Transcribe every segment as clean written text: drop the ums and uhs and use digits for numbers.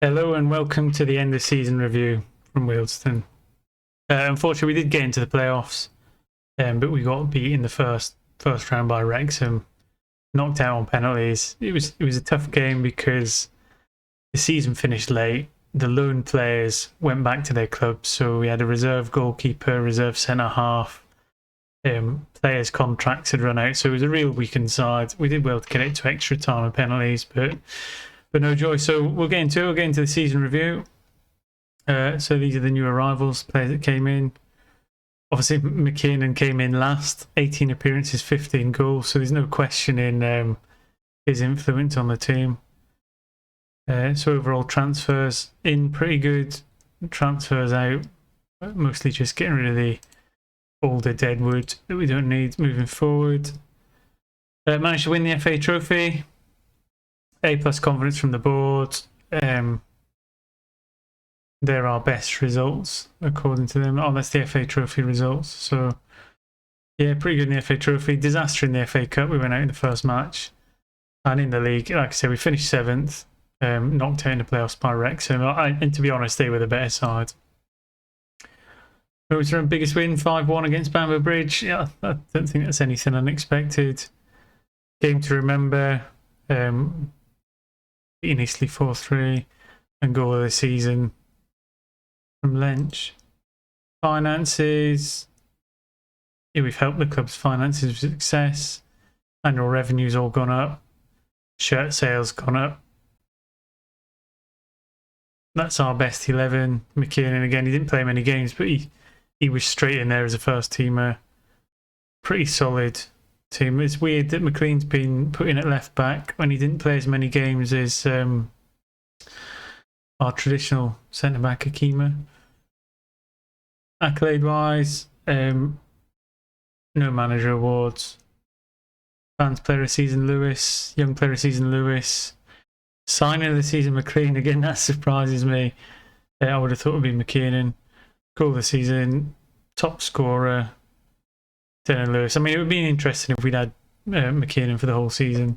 Hello and welcome to the end of season review from Wealdstone. Unfortunately, we did get into the playoffs, but we got beat in the first round by Wrexham, knocked out on penalties. It was a tough game because the season finished late. The loan players went back to their clubs, so we had a reserve goalkeeper, reserve centre half. Players' contracts had run out, so it was a real weakened side. We did well to get it to extra time and penalties, but no joy. So we'll get into the season review. So these are the new arrivals, players that came in. Obviously, McKinnon came in last, 18 appearances, 15 goals. So there's no questioning his influence on the team. So overall transfers in pretty good, transfers out mostly just getting rid of the older deadwood that we don't need moving forward. Managed to win the FA Trophy. A+ confidence from the board. They're our best results according to them. Oh, that's the FA Trophy results. So yeah, pretty good in the FA Trophy. Disaster in the FA Cup. We went out in the first match. And in the league, like I said, we finished 7th. Knocked out in the playoffs by Wrexham. And to be honest, they were the better side. It was our biggest win, 5-1 against Bamber Bridge. Yeah, I don't think that's anything unexpected. Game to remember. Beating Eastleigh 4-3 and goal of the season from Lynch. Finances. Yeah, we've helped the club's finances with success. Annual revenue's all gone up. Shirt sales gone up. That's our best 11. McKinnon again, he didn't play many games, but he was straight in there as a first teamer. Pretty solid team. It's weird that McLean's been put in at left back when he didn't play as many games as our traditional centre back Akima. Accolade wise, no manager awards. Fans player of season Lewis, young player of season Lewis. Signing of the season McLean, again that surprises me. I would have thought it would be McKinnon. Goal of the season, top scorer. Dylan Lewis. I mean, it would be interesting if we'd had McKinnon for the whole season.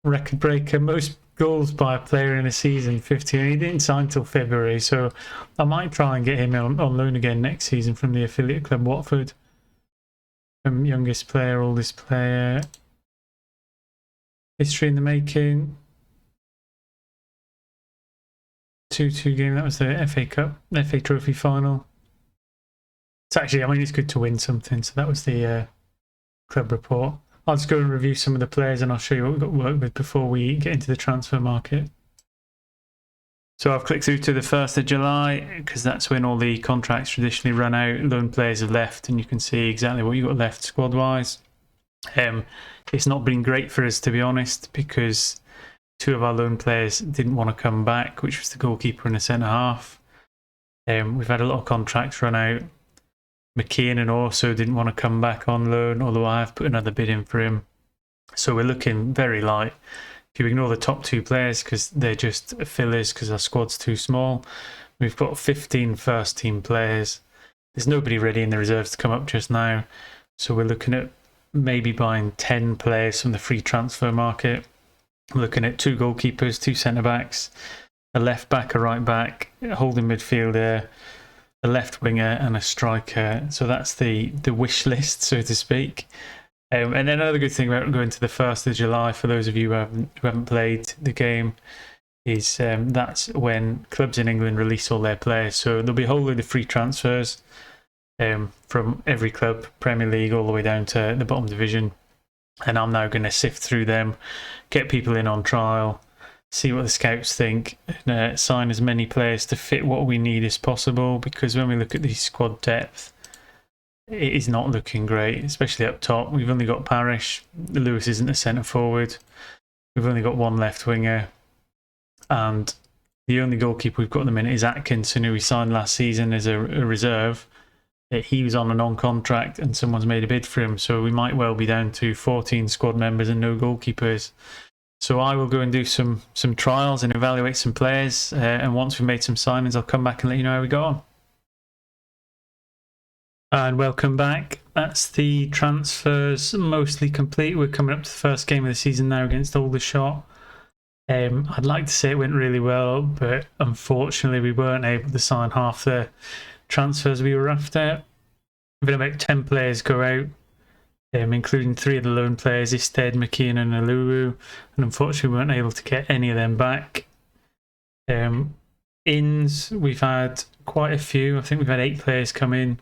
Record breaker, most goals by a player in a season, 15. He didn't sign till February, so I might try and get him on loan again next season from the affiliate club Watford. Youngest player, oldest player. History in the making. 2-2 game, that was the FA Cup, FA Trophy final. It's actually, I mean, it's good to win something. So that was the club report. I'll just go and review some of the players and I'll show you what we've got to work with before we get into the transfer market. So I've clicked through to the 1st of July because that's when all the contracts traditionally run out. Loan players have left and you can see exactly what you've got left squad-wise. It's not been great for us, to be honest, because 2 of our loan players didn't want to come back, which was the goalkeeper and the centre-half. We've had a lot of contracts run out. McKinnon also didn't want to come back on loan, although I have put another bid in for him. So we're looking very light. If you ignore the top 2 players because they're just fillers because our squad's too small, we've got 15 first team players. There's nobody ready in the reserves to come up just now. So we're looking at maybe buying 10 players from the free transfer market. I'm looking at 2 goalkeepers, 2 centre-backs, a left-back, a right-back, a holding midfielder, a left winger and a striker. So that's the wish list, so to speak. And then another good thing about going to the 1st of July, for those of you who haven't played the game, is that's when clubs in England release all their players. So there'll be a whole load of free transfers from every club, Premier League all the way down to the bottom division. And I'm now going to sift through them, get people in on trial, see what the scouts think, and sign as many players to fit what we need as possible, because when we look at the squad depth, it is not looking great, especially up top. We've only got Parish. Lewis isn't a centre forward. We've only got 1 left winger. And the only goalkeeper we've got at the minute is Atkinson, who we signed last season as a reserve. He was on a non-contract and someone's made a bid for him. So we might well be down to 14 squad members and no goalkeepers. So I will go and do some trials and evaluate some players. And once we've made some signings, I'll come back and let you know how we got on. And welcome back. That's the transfers mostly complete. We're coming up to the first game of the season now against Aldershot. I'd like to say it went really well, but unfortunately we weren't able to sign half the transfers we were after. We've had about 10 players go out, including 3 of the loan players, Isted, McKeon and Aluru, and unfortunately we weren't able to get any of them back. Ins, we've had quite a few. I think we've had 8 players come in.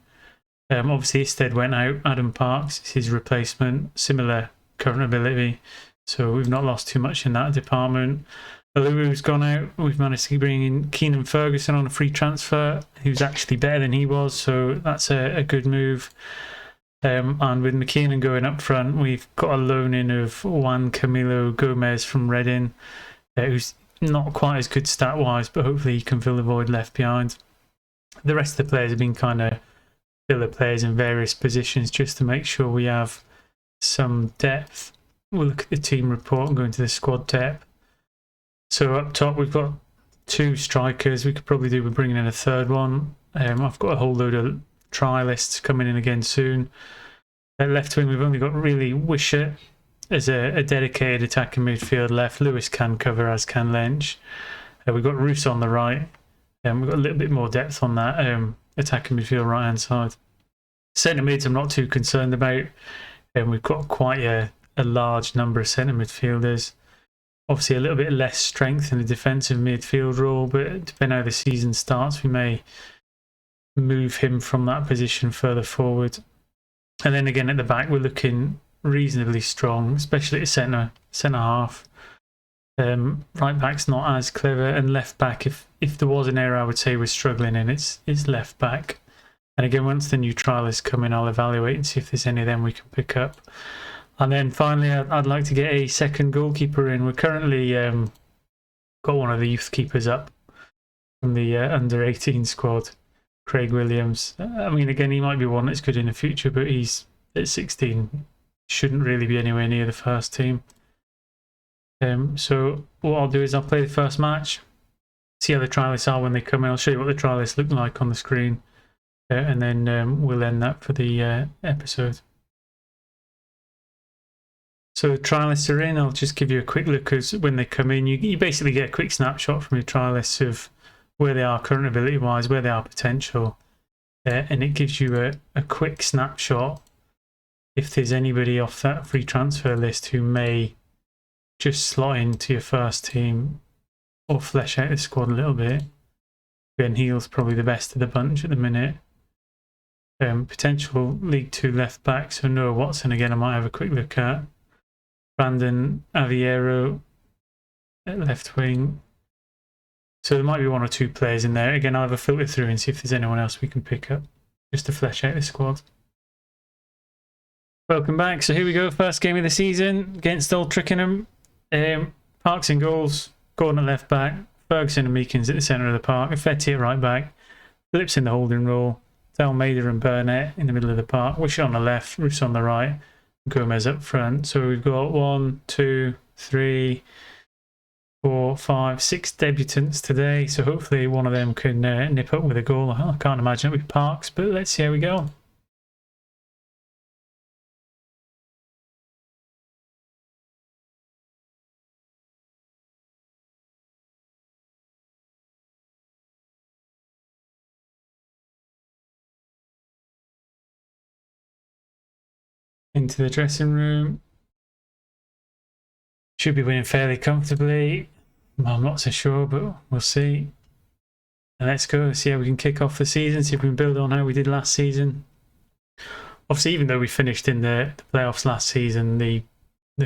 Obviously Isted went out. Adam Parks is his replacement, similar current ability, so we've not lost too much in that department. Aluru's gone out. We've managed to bring in Keenan Ferguson on a free transfer, who's actually better than he was, so that's a good move. And with McKinnon going up front, we've got a loan in of Juan Camilo Gomez from Reading, who's not quite as good stat-wise, but hopefully he can fill the void left behind. The rest of the players have been kind of filler players in various positions just to make sure we have some depth. We'll look at the team report and go into the squad depth. So up top we've got 2 strikers. We could probably do with bringing in a third one. I've got a whole load of trialists coming in again soon. At left wing we've only got really Wisher as a dedicated attacking midfield left. Lewis can cover, as can Lynch. We've got Roos on the right. We've got a little bit more depth on that attacking midfield right hand side. Centre mids I'm not too concerned about. We've got quite a large number of centre midfielders. Obviously a little bit less strength in the defensive midfield role, but depending how the season starts we may move him from that position further forward. And then again at the back we're looking reasonably strong, especially at centre half. Right back's not as clever, and left back, if there was an area I would say we're struggling in, it's left back. And again, once the new trialists come in, I'll evaluate and see if there's any of them we can pick up. And then finally, I'd like to get a second goalkeeper in. We're currently got one of the youth keepers up from the under 18 squad, Craig Williams. I mean, again, he might be one that's good in the future, but he's at 16, shouldn't really be anywhere near the first team. So what I'll do is I'll play the first match, see how the trialists are when they come in. I'll show you what the trialists look like on the screen, and then we'll end that for the episode. So the trialists are in. I'll just give you a quick look as when they come in. You basically get a quick snapshot from your trialists of where they are current ability wise, where they are potential, and it gives you a quick snapshot if there's anybody off that free transfer list who may just slot into your first team or flesh out the squad a little bit. Ben Heal's probably the best of the bunch at the minute. Potential League 2 left back, so Noah Watson again I might have a quick look at. Brandon Aviero at left wing. So there might be 1 or 2 players in there. Again, I'll have a filter through and see if there's anyone else we can pick up just to flesh out the squad. Welcome back. So here we go, first game of the season against Old Twickenham. Parks in goals, Gordon at left back, Ferguson and Meekins at the centre of the park, Fetty at right back, Phillips in the holding role, Almeida and Burnett in the middle of the park, Wisher on the left, Roos on the right, Gomez up front. So we've got 1, 2, 3, 4, 5, 6 debutants today. So hopefully one of them can nip up with a goal. I can't imagine it with Parks, but let's see how we go. Into the dressing room. Should be winning fairly comfortably. Well, I'm not so sure, but we'll see. And let's go see how we can kick off the season, see if we can build on how we did last season. Obviously, even though we finished in the playoffs last season, the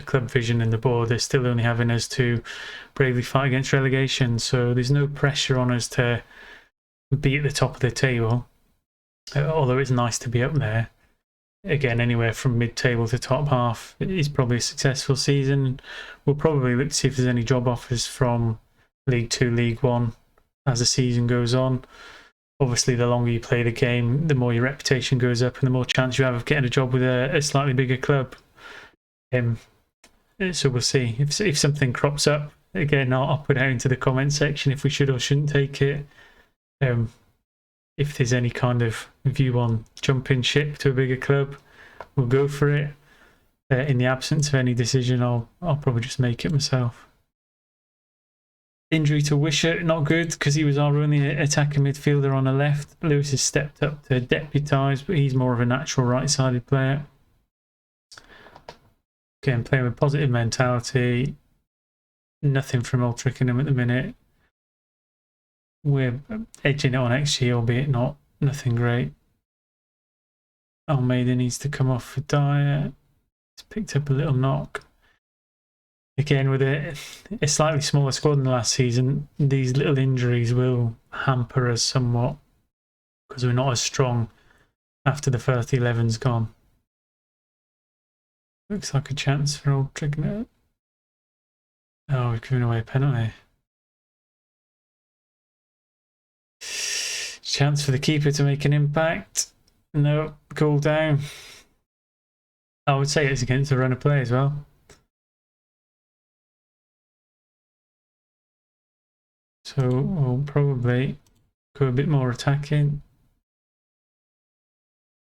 club vision and the board are still only having us to bravely fight against relegation. So there's no pressure on us to be at the top of the table, although it's nice to be up there. Again, anywhere from mid-table to top half is probably a successful season. We'll probably look to see if there's any job offers from League 2, League 1 as the season goes on. Obviously, the longer you play the game, the more your reputation goes up and the more chance you have of getting a job with a slightly bigger club. So we'll see. If something crops up, again, I'll put it out into the comment section if we should or shouldn't take it. If there's any kind of view on jumping ship to a bigger club, we'll go for it. In the absence of any decision, I'll probably just make it myself. Injury to Wishart, not good because he was our only attacking midfielder on the left. Lewis has stepped up to deputise, but he's more of a natural right-sided player. Again, playing with positive mentality. Nothing from Old Twickenham at the minute. We're edging it on XG, albeit nothing great. Almeida needs to come off for Dyer. He's picked up a little knock. Again, with a slightly smaller squad than the last season, these little injuries will hamper us somewhat because we're not as strong after the first 11's gone. Looks like a chance for Old Twickenham. Oh, we've given away a penalty. Chance for the keeper to make an impact. No, goal down. I would say it's against the run of play as well. So we'll probably go a bit more attacking.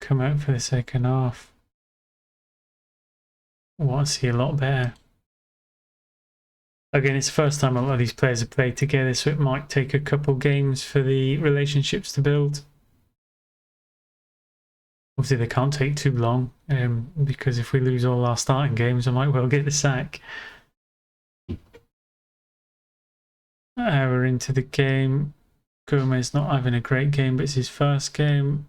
Come out for the second half. I want to see a lot better. Again, it's the first time a lot of these players have played together, so it might take a couple games for the relationships to build. Obviously, they can't take too long, because if we lose all our starting games, I might well get the sack. We're into the game. Gomez not having a great game, but it's his first game.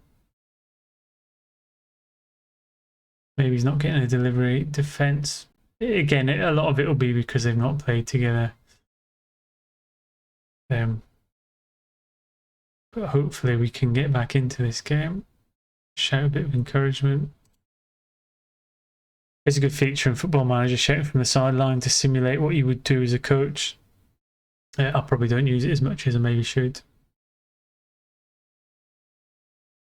Maybe he's not getting a delivery. Defence. Again, a lot of it will be because they've not played together. But hopefully we can get back into this game. Shout a bit of encouragement. It's a good feature in Football Manager, shouting from the sideline to simulate what you would do as a coach. I probably don't use it as much as I maybe should.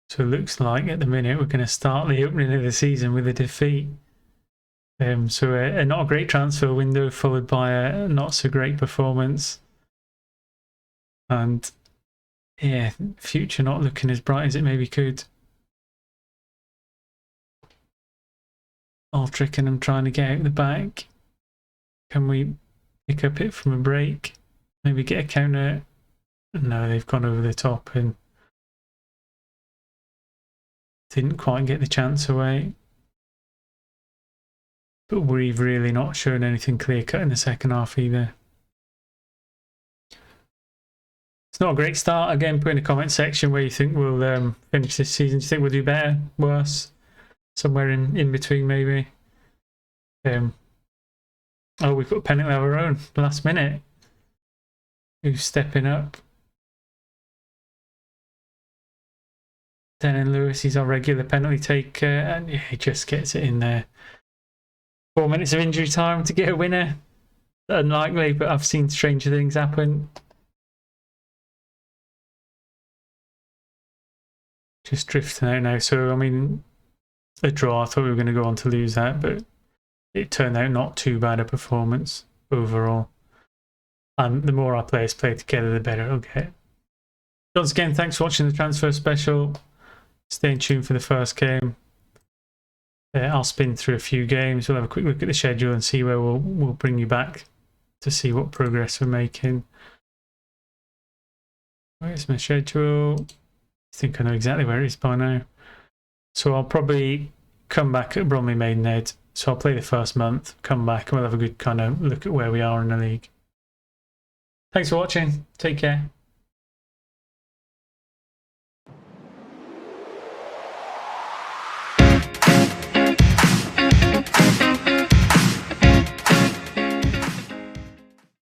So it looks like at the minute we're going to start the opening of the season with a defeat. So not a great transfer window followed by a not so great performance. And yeah, future not looking as bright as it maybe could. Old Twickenham trying to get out the back. Can we pick up it from a break? Maybe get a counter? No, they've gone over the top and didn't quite get the chance away. But we've really not shown anything clear cut in the second half either. It's not a great start. Again, put in the comment section where you think we'll finish this season. Do you think we'll do better, worse? Somewhere in between maybe. Oh, we've got a penalty of our own last minute. Who's stepping up? Denan Lewis, he's our regular penalty taker, and yeah, he just gets it in there. 4 minutes of injury time to get a winner. Unlikely, but I've seen stranger things happen. Just drifting out now. So, I mean, a draw. I thought we were going to go on to lose that, but it turned out not too bad a performance overall. And the more our players play together, the better it'll get. Once again, thanks for watching the transfer special. Stay in tune for the first game. I'll spin through a few games. We'll have a quick look at the schedule and see where we'll bring you back to see what progress we're making. Where's my schedule? I think I know exactly where it is by now. So I'll probably come back at Bromley Maidenhead. So I'll play the first month, come back, and we'll have a good kind of look at where we are in the league. Thanks for watching. Take care.